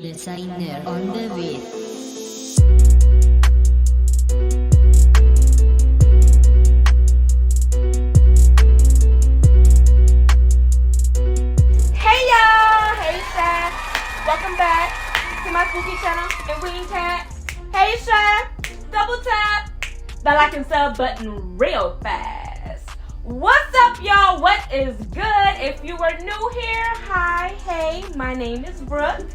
Designer on the beat. Hey y'all! Hey Sha! Welcome back to my spooky channel and Queen Cat. Hey Sha! Double tap the like and sub button real fast. What's up y'all? What is good? If you are new here, hi, hey, my name is Brooke.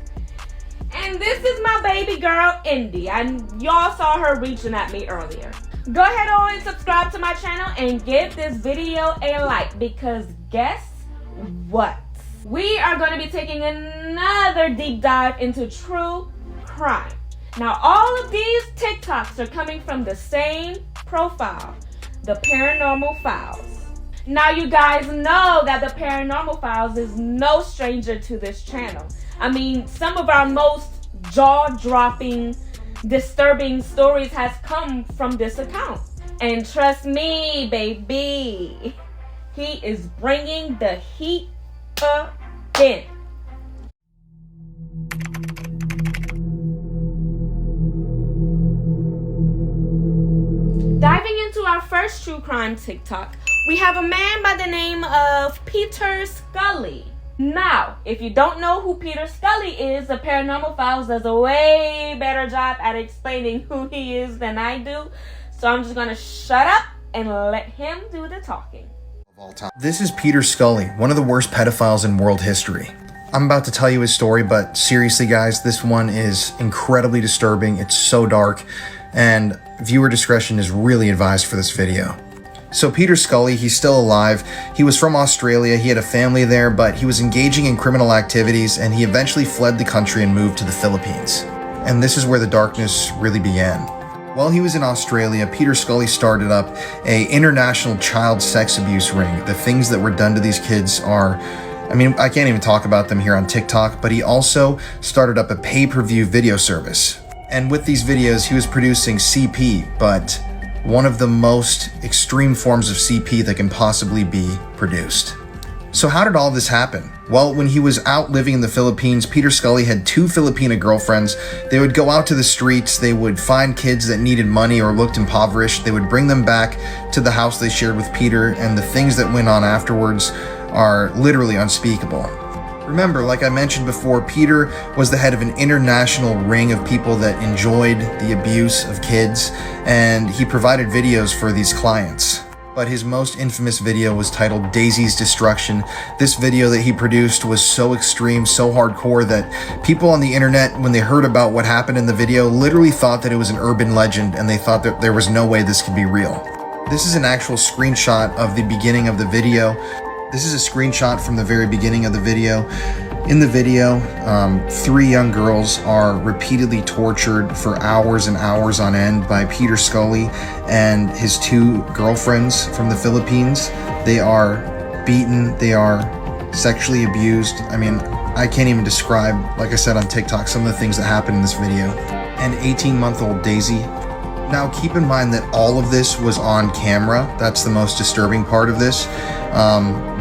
And this is my baby girl, Indy. Y'all saw her reaching at me earlier. Go ahead on and subscribe to my channel and give this video a like because guess what? We are going to be taking another deep dive into true crime. Now, all of these TikToks are coming from the same profile, the Paranormal Files. Now, you guys know that the Paranormal Files is no stranger to this channel. I mean, some of our most jaw-dropping, disturbing stories has come from this account. And trust me, baby, he is bringing the heat again. Diving into our first true crime TikTok, we have a man by the name of Peter Scully. Now, if you don't know who Peter Scully is, the Paranormal Files does a way better job at explaining who he is than I do. So I'm just gonna shut up and let him do the talking. This is Peter Scully, one of the worst pedophiles in world history. I'm about to tell you his story, but seriously guys, this one is incredibly disturbing. It's so dark, and viewer discretion is really advised for this video. So Peter Scully, he's still alive. He was from Australia, he had a family there, but he was engaging in criminal activities and he eventually fled the country and moved to the Philippines. And this is where the darkness really began. While he was in Australia, Peter Scully started up an international child sex abuse ring. The things that were done to these kids are, I mean, I can't even talk about them here on TikTok, but he also started up a pay-per-view video service. And with these videos, he was producing CP, but one of the most extreme forms of CP that can possibly be produced. So how did all this happen? Well, when he was out living in the Philippines, Peter Scully had 2 Filipina girlfriends. They would go out to the streets, they would find kids that needed money or looked impoverished, they would bring them back to the house they shared with Peter, and the things that went on afterwards are literally unspeakable. Remember, like I mentioned before, Peter was the head of an international ring of people that enjoyed the abuse of kids, and he provided videos for these clients. But his most infamous video was titled Daisy's Destruction. This video that he produced was so extreme, so hardcore that people on the internet, when they heard about what happened in the video, literally thought that it was an urban legend and they thought that there was no way this could be real. This is an actual screenshot of the beginning of the video. This is a screenshot from the very beginning of the video. In the video, 3 young girls are repeatedly tortured for hours and hours on end by Peter Scully and his 2 girlfriends from the Philippines. They are beaten, they are sexually abused. I mean, I can't even describe, like I said on TikTok, some of the things that happened in this video. And 18-month-old Daisy. Now keep in mind that all of this was on camera. That's the most disturbing part of this.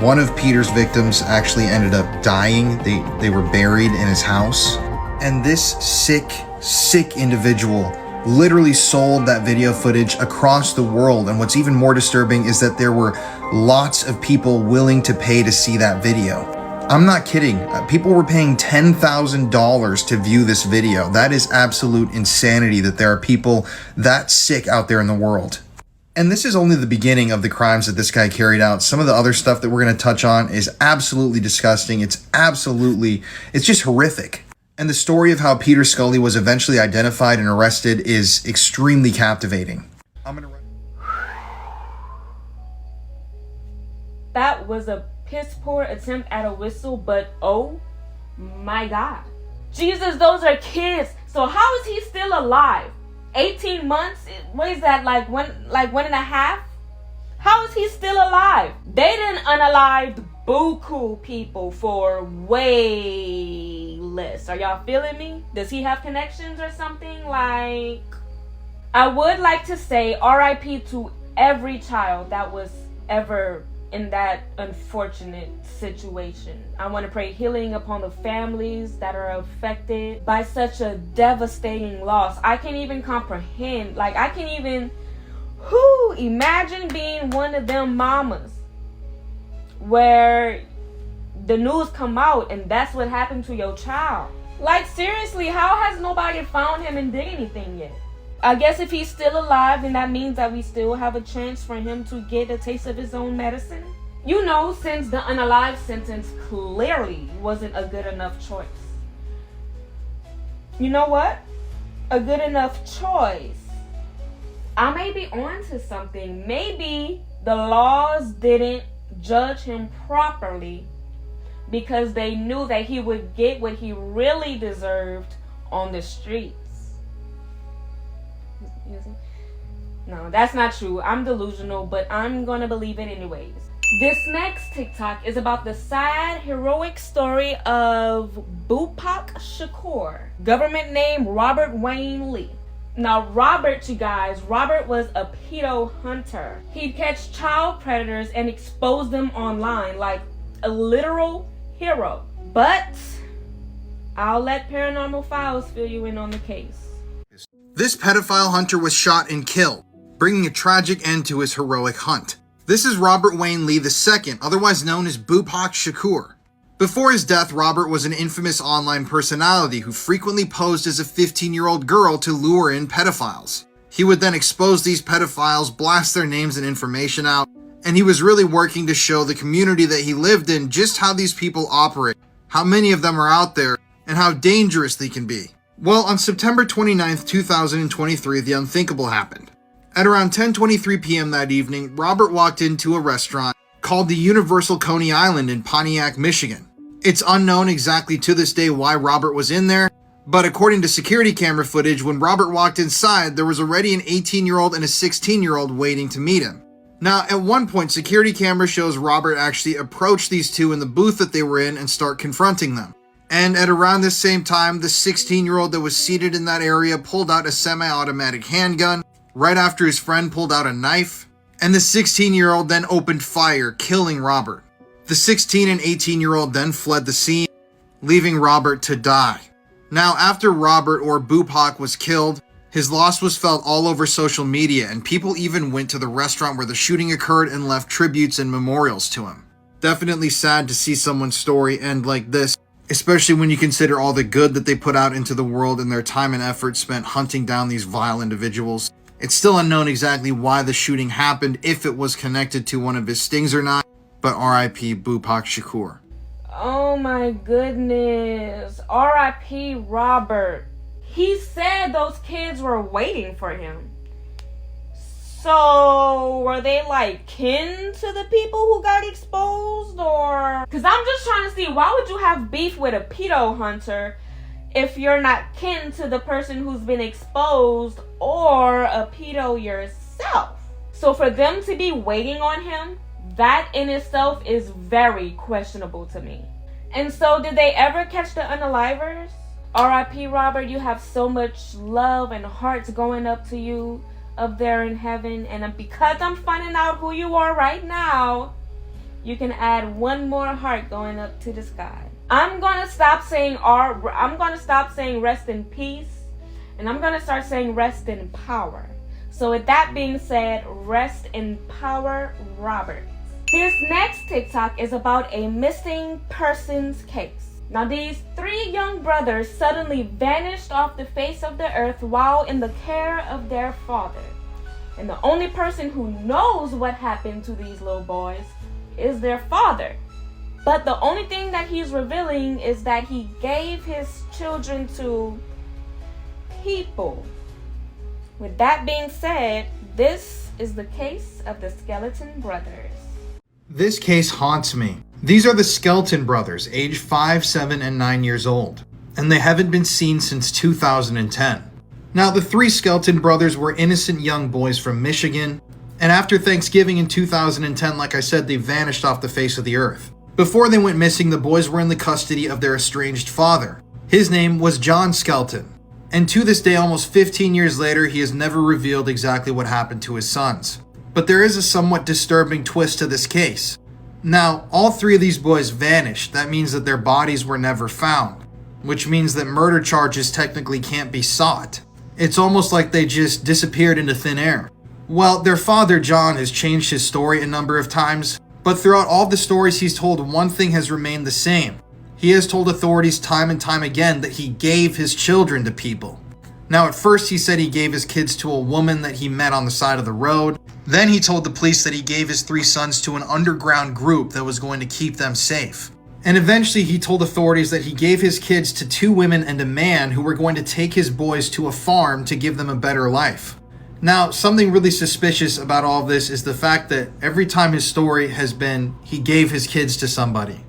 One of Peter's victims actually ended up dying. They were buried in his house. And this sick individual literally sold that video footage across the world. And what's even more disturbing is that there were lots of people willing to pay to see that video. I'm not kidding. People were paying $10,000 to view this video. That is absolute insanity that there are people that sick out there in the world. And this is only the beginning of the crimes that this guy carried out. Some of the other stuff that we're going to touch on is absolutely disgusting. It's just horrific. And the story of how Peter Scully was eventually identified and arrested is extremely captivating. That was a piss poor attempt at a whistle, but oh my God. Jesus, those are kids. So how is he still alive? 18 months? What is that, like one and a half? How is he still alive? They done unalived buku people for way less. Are y'all feeling me? Does he have connections or something? Like, I would like to say RIP to every child that was ever in that unfortunate situation. I want to pray healing upon the families that are affected by such a devastating loss. I can't even comprehend. I can't even imagine being one of them mamas where the news come out and that's what happened to your child. Seriously, how has nobody found him and did anything yet? I guess if he's still alive, then that means that we still have a chance for him to get a taste of his own medicine. Since the unalive sentence clearly wasn't a good enough choice. You know what? A good enough choice. I may be onto something. Maybe the laws didn't judge him properly because they knew that he would get what he really deserved on the streets. No, that's not true. I'm delusional, but I'm gonna believe it anyways. This next TikTok is about the sad, heroic story of Bupak Shakur, government name Robert Wayne Lee. Now, Robert was a pedo hunter. He'd catch child predators and expose them online like a literal hero. But I'll let Paranormal Files fill you in on the case. This pedophile hunter was shot and killed, bringing a tragic end to his heroic hunt. This is Robert Wayne Lee II, otherwise known as Bupak Shakur. Before his death, Robert was an infamous online personality who frequently posed as a 15-year-old girl to lure in pedophiles. He would then expose these pedophiles, blast their names and information out, and he was really working to show the community that he lived in just how these people operate, how many of them are out there, and how dangerous they can be. Well, on September 29th, 2023, the unthinkable happened. At around 10:23 p.m. that evening, Robert walked into a restaurant called the Universal Coney Island in Pontiac, Michigan. It's unknown exactly to this day why Robert was in there, but according to security camera footage, when Robert walked inside, there was already an 18-year-old and a 16-year-old waiting to meet him. Now, at one point, security camera shows Robert actually approach these two in the booth that they were in and start confronting them. And at around the same time, the 16-year-old that was seated in that area pulled out a semi-automatic handgun, right after his friend pulled out a knife, and the 16-year-old then opened fire, killing Robert. The 16 and 18-year-old then fled the scene, leaving Robert to die. Now, after Robert, or Bupak, was killed, his loss was felt all over social media, and people even went to the restaurant where the shooting occurred and left tributes and memorials to him. Definitely sad to see someone's story end like this, especially when you consider all the good that they put out into the world and their time and effort spent hunting down these vile individuals. It's still unknown exactly why the shooting happened, if it was connected to one of his stings or not, but R.I.P. Bupak Shakur. Oh my goodness. R.I.P. Robert. He said those kids were waiting for him. So, were they kin to the people who got exposed, or? Because I'm just trying to see, why would you have beef with a pedo hunter if you're not kin to the person who's been exposed or a pedo yourself? So for them to be waiting on him, that in itself is very questionable to me. And so did they ever catch the unalivers? R.I.P. Robert, you have so much love and hearts going up to you up there in heaven, and because I'm finding out who you are right now, you can add one more heart going up to the sky. I'm gonna stop saying rest in peace, and I'm gonna start saying rest in power. So with that being said, rest in power, Robert. This next TikTok is about a missing persons case. Now, these three young brothers suddenly vanished off the face of the earth while in the care of their father. And the only person who knows what happened to these little boys is their father. But the only thing that he's revealing is that he gave his children to people. With that being said, this is the case of the Skeleton Brothers. This case haunts me. These are the Skeleton Brothers, aged 5, 7, and 9 years old, and they haven't been seen since 2010. Now, the three Skeleton Brothers were innocent young boys from Michigan, and after Thanksgiving in 2010, like I said, they vanished off the face of the earth. Before they went missing, the boys were in the custody of their estranged father. His name was John Skelton, and to this day, almost 15 years later, he has never revealed exactly what happened to his sons. But there is a somewhat disturbing twist to this case. Now, all three of these boys vanished. That means that their bodies were never found, which means that murder charges technically can't be sought. It's almost like they just disappeared into thin air. Well, their father, John, has changed his story a number of times, but throughout all the stories he's told, one thing has remained the same. He has told authorities time and time again that he gave his children to people. Now, at first he said he gave his kids to a woman that he met on the side of the road. Then he told the police that he gave his 3 sons to an underground group that was going to keep them safe. And eventually he told authorities that he gave his kids to 2 women and a man who were going to take his boys to a farm to give them a better life. Now, something really suspicious about all of this is the fact that every time his story has been he gave his kids to somebody.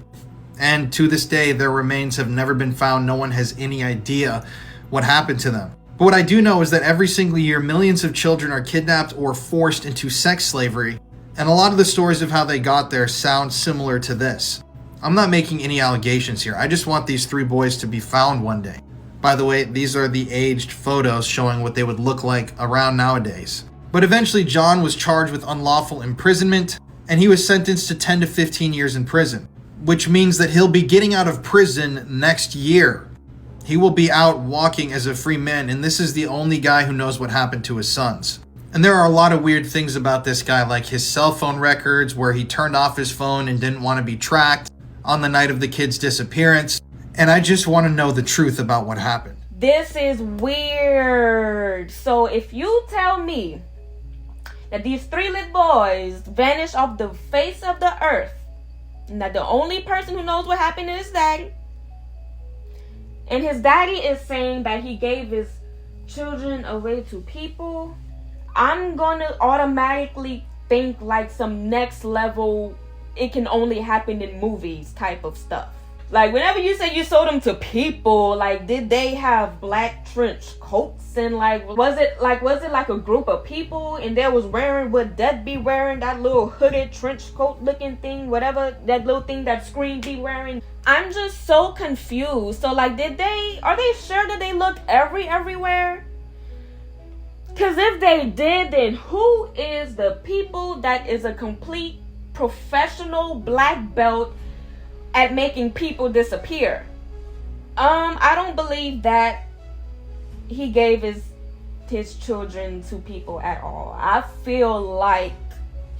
And to this day, their remains have never been found. No one has any idea what happened to them. But what I do know is that every single year, millions of children are kidnapped or forced into sex slavery. And a lot of the stories of how they got there sound similar to this. I'm not making any allegations here. I just want these 3 boys to be found one day. By the way, these are the aged photos showing what they would look like around nowadays. But eventually, John was charged with unlawful imprisonment, and he was sentenced to 10 to 15 years in prison, which means that he'll be getting out of prison next year. He will be out walking as a free man, and this is the only guy who knows what happened to his sons. And there are a lot of weird things about this guy, like his cell phone records, where he turned off his phone and didn't want to be tracked on the night of the kid's disappearance. And I just want to know the truth about what happened. This is weird. So if you tell me that these 3 little boys vanished off the face of the earth, and that the only person who knows what happened is his daddy, and his daddy is saying that he gave his children away to people, I'm gonna automatically think like some next level, it can only happen in movies type of stuff. Like, whenever you say you sold them to people, like, did they have black trench coats? And like was it like a group of people and they was wearing what Dad be wearing, that little hooded trench coat looking thing, whatever that little thing that Scream be wearing? I'm just so confused. So like, are they sure that they looked everywhere? Because if they did, then who is the people that is a complete professional black belt at making people disappear? I don't believe that he gave his children to people at all. I feel like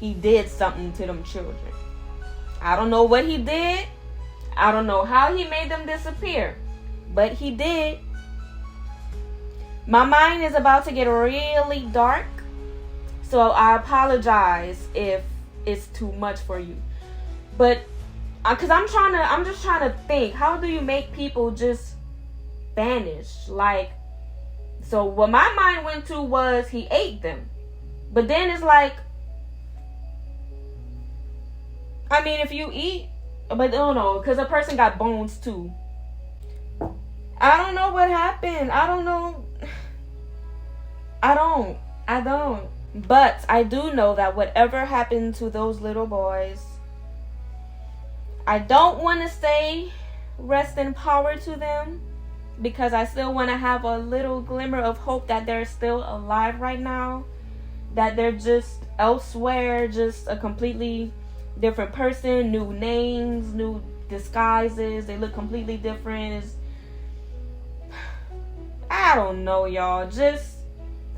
he did something to them children. I don't know what he did. I don't know how he made them disappear, but he did. My mind is about to get really dark, so I apologize if it's too much for you. But because I'm just trying to think, how do you make people just vanish? Like, so what my mind went to was he ate them. But then it's like, I mean, if you eat, but I don't know, because a person got bones too. I don't know what happened. I don't know. I don't. But I do know that whatever happened to those little boys, I don't want to say rest in power to them, because I still want to have a little glimmer of hope that they're still alive right now, that they're just elsewhere, just a completely different person, new names, new disguises, they look completely different. I don't know, y'all.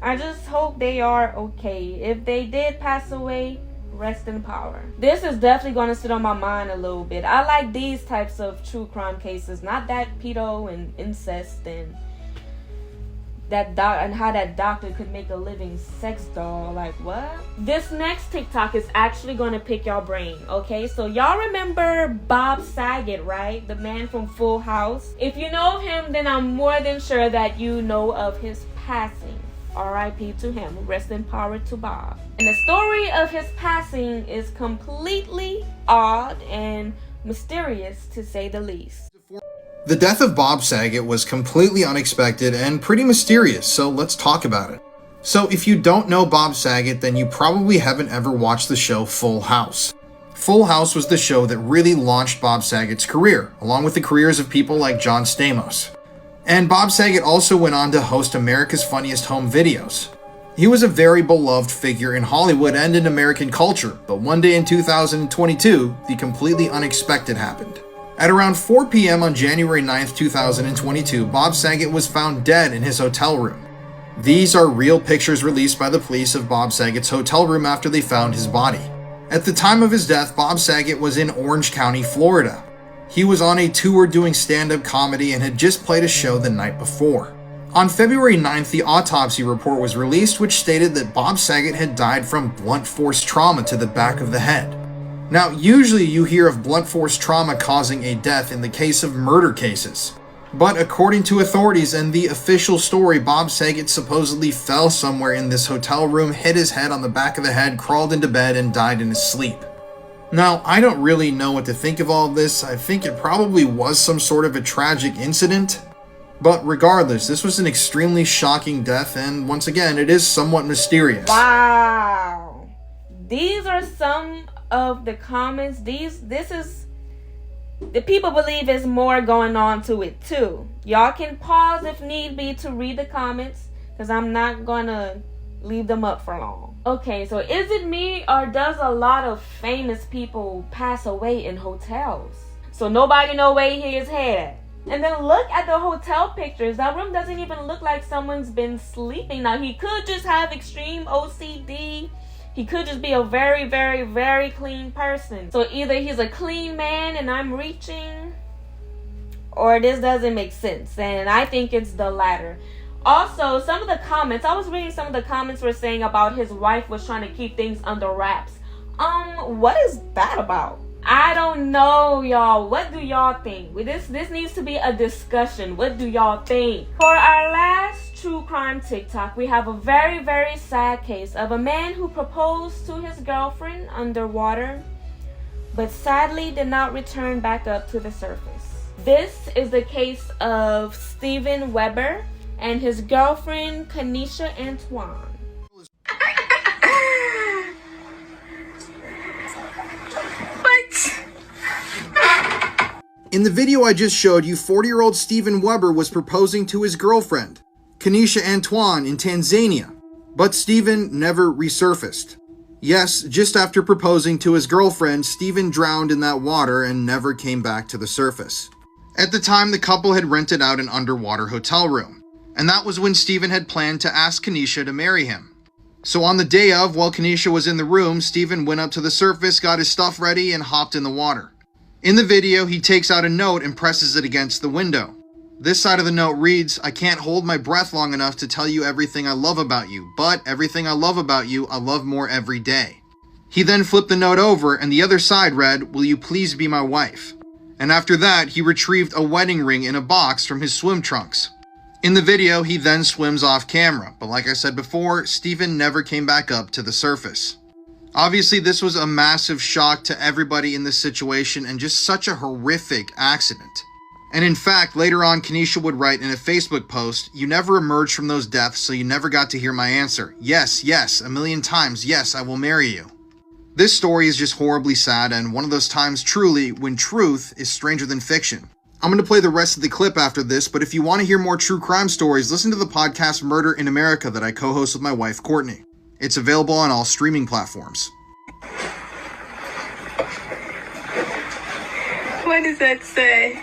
I just hope they are okay. If they did pass away, rest in power. This is definitely going to sit on my mind a little bit. I like these types of true crime cases, not that pedo and incest and and how that doctor could make a living sex doll. Like, what? This next TikTok is actually going to pick y'all brain, okay? So y'all remember Bob Saget, right? The man from Full House. If you know him, then I'm more than sure that you know of his passing. R.I.P. to him. Rest in power to Bob. And the story of his passing is completely odd and mysterious, to say the least. The death of Bob Saget was completely unexpected and pretty mysterious, so let's talk about it. So if you don't know Bob Saget, then you probably haven't ever watched the show Full House. Full House was the show that really launched Bob Saget's career, along with the careers of people like John Stamos. And Bob Saget also went on to host America's Funniest Home Videos. He was a very beloved figure in Hollywood and in American culture, but one day in 2022, the completely unexpected happened. At around 4 p.m. on January 9th, 2022, Bob Saget was found dead in his hotel room. These are real pictures released by the police of Bob Saget's hotel room after they found his body. At the time of his death, Bob Saget was in Orange County, Florida. He was on a tour doing stand-up comedy and had just played a show the night before. On February 9th, the autopsy report was released, which stated that Bob Saget had died from blunt force trauma to the back of the head. Now, usually you hear of blunt force trauma causing a death in the case of murder cases. But according to authorities and the official story, Bob Saget supposedly fell somewhere in this hotel room, hit his head on the back of the head, crawled into bed, and died in his sleep. Now, I don't really know what to think of all of this. I think it probably was some sort of a tragic incident. But regardless, this was an extremely shocking death, and once again, it is somewhat mysterious. Wow. These are some of the comments. This is... The people believe there's more going on to it too. Y'all can pause if need be to read the comments, because I'm not gonna leave them up for long. Okay, so is it me, or does a lot of famous people pass away in hotels? So nobody know where his head at. And then look at the hotel pictures. That room doesn't even look like someone's been sleeping. Now, he could just have extreme OCD. He could just be a very, very, very clean person. So either he's a clean man and I'm reaching, or this doesn't make sense. And I think it's the latter. Also, some of the comments, I was reading some of the comments were saying about his wife was trying to keep things under wraps. What is that about? I don't know, y'all. What do y'all think? This needs to be a discussion. What do y'all think? For our last true crime TikTok, we have a very, very sad case of a man who proposed to his girlfriend underwater, but sadly did not return back up to the surface. This is the case of Steven Weber and his girlfriend, Kanisha Antoine. In the video I just showed you, 40-year-old Steven Weber was proposing to his girlfriend, Kanisha Antoine, in Tanzania, but Steven never resurfaced. Yes, just after proposing to his girlfriend, Steven drowned in that water and never came back to the surface. At the time, the couple had rented out an underwater hotel room, and that was when Steven had planned to ask Kanisha to marry him. So on the day of, while Kanisha was in the room, Steven went up to the surface, got his stuff ready, and hopped in the water. In the video, he takes out a note and presses it against the window. This side of the note reads, "I can't hold my breath long enough to tell you everything I love about you, but everything I love about you, I love more every day." He then flipped the note over, and the other side read, "Will you please be my wife?" And after that, he retrieved a wedding ring in a box from his swim trunks. In the video, he then swims off camera, but like I said before, Steven never came back up to the surface. Obviously, this was a massive shock to everybody in this situation and just such a horrific accident. And in fact, later on, Kanisha would write in a Facebook post, "You never emerged from those deaths, so you never got to hear my answer. Yes, yes, a million times, yes, I will marry you." This story is just horribly sad and one of those times truly when truth is stranger than fiction. I'm going to play the rest of the clip after this, but if you want to hear more true crime stories, listen to the podcast Murder in America that I co-host with my wife, Courtney. It's available on all streaming platforms. What does that say?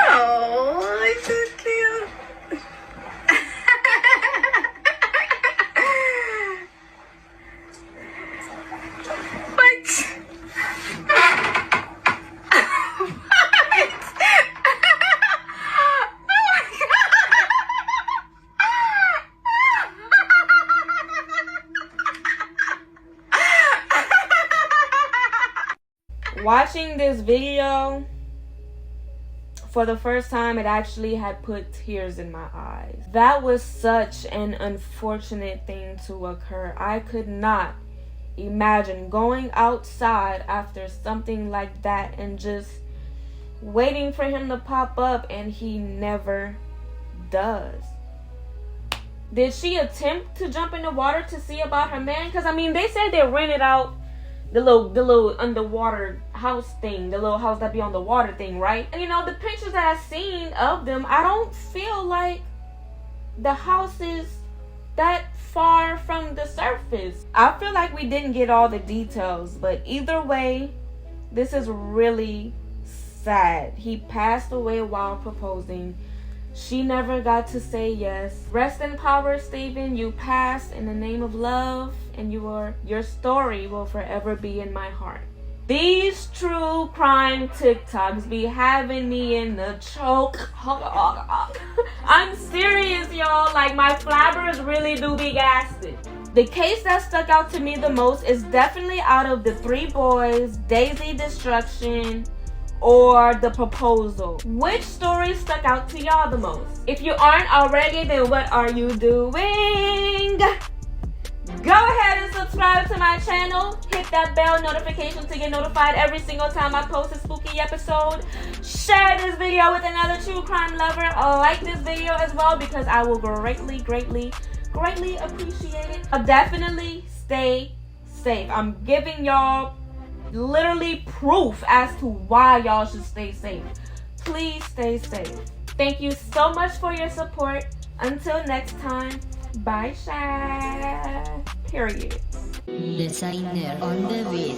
Oh, it's so cute. What? Watching this video for the first time, it actually had put tears in my eyes. That was such an unfortunate thing to occur. I could not imagine going outside after something like that and just waiting for him to pop up, and he never does. Did she attempt to jump in the water to see about her man? Because I mean, they said they rented out the little underwater house thing, the little house that be on the water thing, right? And you know, the pictures that I've seen of them, I don't feel like the house is that far from the surface. I feel like we didn't get all the details, but either way, this is really sad. He passed away while proposing. She never got to say yes. Rest in power, Stephen. You passed in the name of love, and your story will forever be in my heart. These true crime TikToks be having me in the choke. I'm serious, y'all. Like, my flabbers really do be gassing. The case that stuck out to me the most is definitely out of the 3 boys, Daisy Destruction, or the proposal. Which story stuck out to y'all the most? If you aren't already, then what are you doing? Go ahead and subscribe to my channel. Hit that bell notification to get notified every single time I post a spooky episode. Share this video with another true crime lover. Like this video as well, because I will greatly appreciate it. Definitely stay safe. I'm giving y'all literally proof as to why y'all should stay safe. Please stay safe. Thank you so much for your support. Until next time, bye, Sha. Period. Designer on the beat.